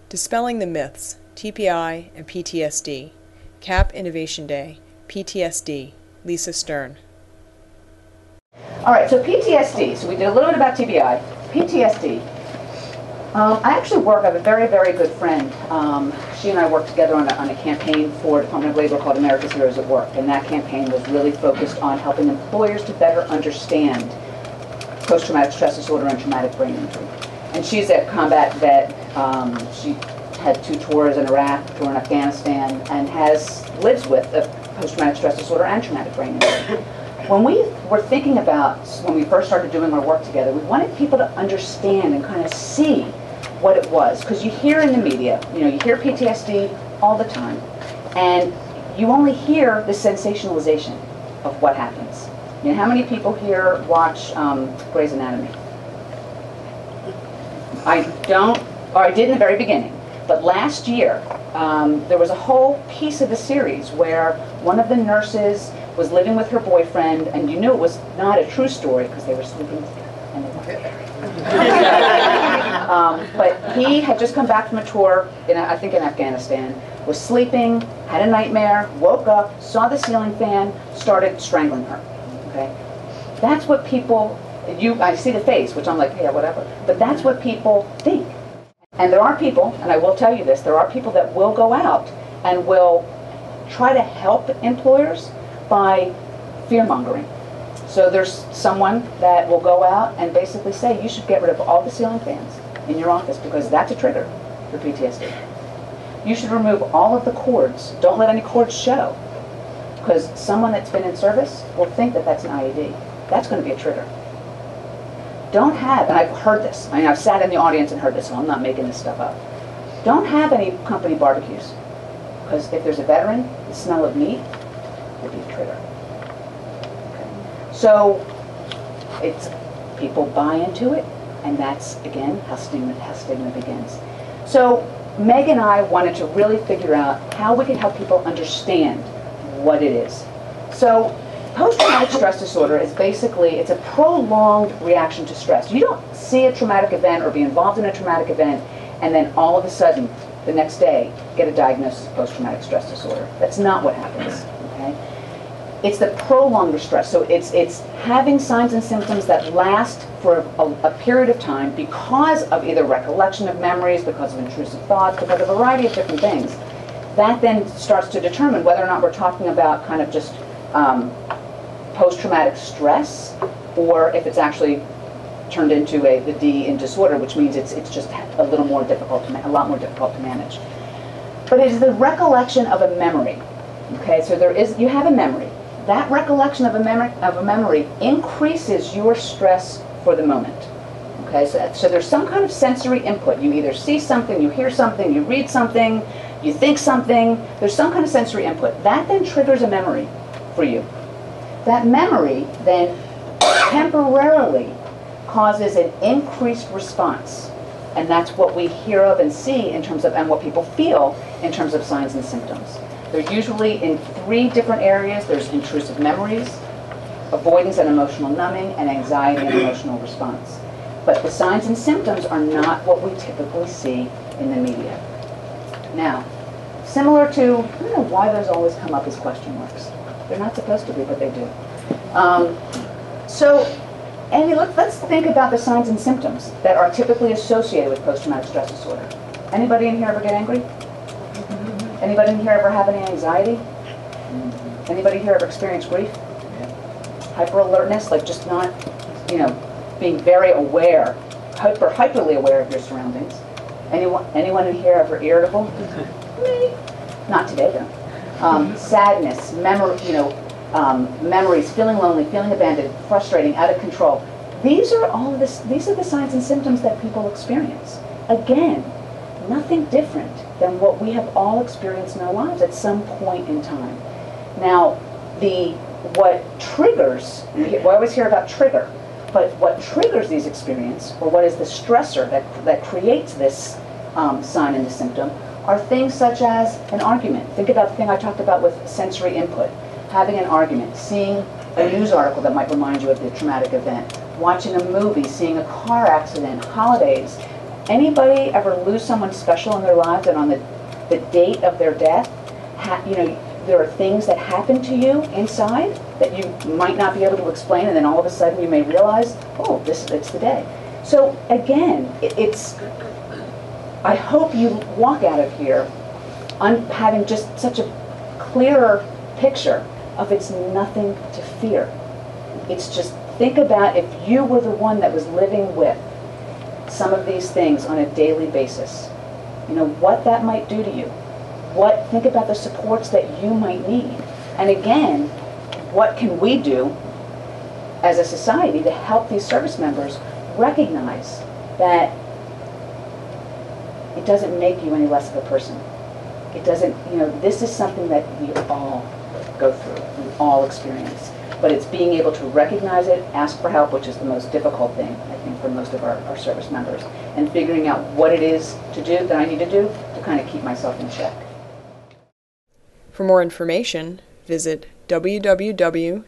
Dispelling the Myths, TBI and PTSD. CAP Innovation Day, PTSD, Lisa Stern. All right, so PTSD. So we did a little bit about TBI. PTSD. I actually I have a very, very good friend. She and I worked together on a campaign for Department of Labor called America's Heroes at Work. And that campaign was really focused on helping employers to better understand post-traumatic stress disorder and traumatic brain injury. And she's a combat vet. She had 2 tours in Iraq, 2 in Afghanistan, and lives with a post-traumatic stress disorder and traumatic brain injury. When we were thinking about, when we first started doing our work together, we wanted people to understand and kind of see what it was. Because you hear in the media, you hear PTSD all the time, and you only hear the sensationalization of what happens. How many people here watch Grey's Anatomy? I don't, or I did in the very beginning. But last year, there was a whole piece of the series where one of the nurses was living with her boyfriend, and you knew it was not a true story because they were sleeping together and they weren't married. But he had just come back from a tour, I think in Afghanistan, was sleeping, had a nightmare, woke up, saw the ceiling fan, started strangling her. Okay, that's what people. I see the face, which I'm like, yeah, whatever. But that's what people think. And there are people, and I will tell you this, there are people that will go out and will try to help employers by fear-mongering. So there's someone that will go out and basically say, you should get rid of all the ceiling fans in your office because that's a trigger for PTSD. You should remove all of the cords. Don't let any cords show. Because someone that's been in service will think that that's an IED. That's going to be a trigger. Don't have, and I've heard this, I've sat in the audience and heard this, so I'm not making this stuff up. Don't have any company barbecues. Because if there's a veteran, the smell of meat will be a trigger. Okay. So people buy into it, and that's, again, how stigma begins. So Meg and I wanted to really figure out how we can help people understand what it is. So post-traumatic stress disorder is basically, it's a prolonged reaction to stress. You don't see a traumatic event or be involved in a traumatic event and then all of a sudden, the next day, get a diagnosis of post-traumatic stress disorder. That's not what happens, okay? It's the prolonged stress. So it's having signs and symptoms that last for a period of time because of either recollection of memories, because of intrusive thoughts, because of a variety of different things. That then starts to determine whether or not we're talking about kind of just post-traumatic stress, or if it's actually turned into the D in disorder, which means it's just a little more difficult, a lot more difficult to manage. But it is the recollection of a memory. Okay, so you have a memory. That recollection of a memory increases your stress for the moment. Okay, so there's some kind of sensory input. You either see something, you hear something, you read something, you think something. There's some kind of sensory input. That then triggers a memory for you. That memory then temporarily causes an increased response. And that's what we hear of and see in terms of, and what people feel in terms of signs and symptoms. They're usually in 3 different areas. There's intrusive memories, avoidance and emotional numbing, and anxiety and emotional response. But the signs and symptoms are not what we typically see in the media. Now, similar to, I don't know why those always come up as question marks. They're not supposed to be, but they do. So, Andy, let's think about the signs and symptoms that are typically associated with post-traumatic stress disorder. Anybody in here ever get angry? Anybody in here ever have any anxiety? Anybody here ever experience grief? Hyper-alertness, like just not, being very aware, hyperly aware of your surroundings. Anyone in here ever irritable? Me. Not today, though. Sadness, memories, feeling lonely, feeling abandoned, frustrating, out of control. These are the signs and symptoms that people experience. Again, nothing different than what we have all experienced in our lives at some point in time. Now, what triggers, we always hear about trigger, but what triggers these experiences, or what is the stressor that creates this sign and the symptom, are things such as an argument. Think about the thing I talked about with sensory input. Having an argument, seeing a news article that might remind you of the traumatic event, watching a movie, seeing a car accident, holidays, Anybody ever lose someone special in their lives, and on the date of their death, there are things that happen to you inside that you might not be able to explain, and then all of a sudden you may realize, oh, it's the day. So again, I hope you walk out of here having just such a clearer picture of it's nothing to fear. It's just, think about if you were the one that was living with some of these things on a daily basis, what that might do to you. Think about the supports that you might need. And again, what can we do as a society to help these service members recognize that it doesn't make you any less of a person. It doesn't, this is something that we all go through, we all experience. But it's being able to recognize it, ask for help, which is the most difficult thing, I think, for most of our service members, and figuring out what it is to do, that I need to do, to kind of keep myself in check. For more information, visit www.cap.mil.